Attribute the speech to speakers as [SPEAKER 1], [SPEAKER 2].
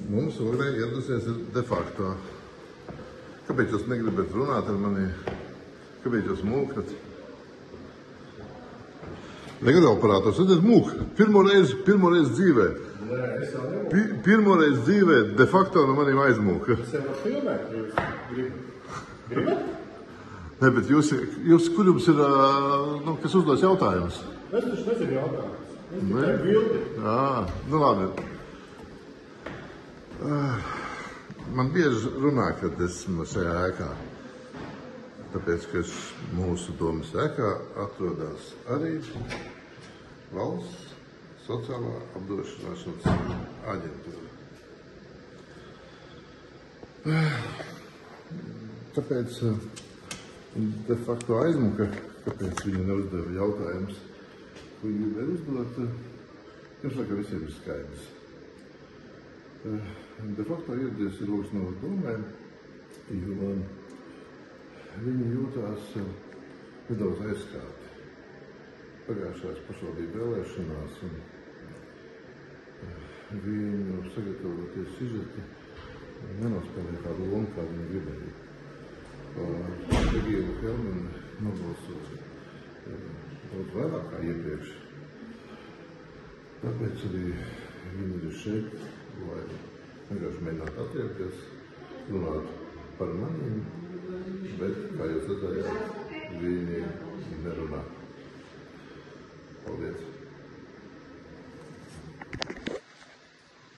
[SPEAKER 1] Mums Ugnei ieradusies de facto. Kāpēc jūs negribat runāt ar mani? Kāpēc jūs mūkat? Negad operators, tad mūk. Pirmo reizi dzīvē. Pirmo reizi dzīvē de facto no maniem aizmūka.
[SPEAKER 2] Es jau filmēt, jūs gribat?
[SPEAKER 1] Ne, bet jūs, kur jums ir, kas uzdos jautājumus?
[SPEAKER 2] Es taču nezinu jautājumus. Es tikai bildi.
[SPEAKER 1] Nu labi. Man bieži runā, kad esmu šajā ēkā. Tāpēc, ka mūsu domas ēkā atrodas arī Valsts sociālā apdrošināšanas aģentūra. Tāpēc de facto aizmuka, kāpēc viņi neuzdeva jautājumus, ko viņi gribēja uzdot, jums laikam visiem ir skaidrs. De facto ieradies ir Rūgas novada domē, jo viņi jūtās nedaudz aizskārti. Pagājušās pašvaldību vēlēšanās un viņu sagatavoties sižeti nenospēlēja tādu lomu, kā viņi gribēja. Egiela Helmane nobalsoja daudz vairāk kā iepriekš. Tāpēc arī viņi ir šeit, lai vienkārši mēģinātu attiekties, runāt par maniem, bet, kā jūs redzējāt, viņi nerunā. Paldies!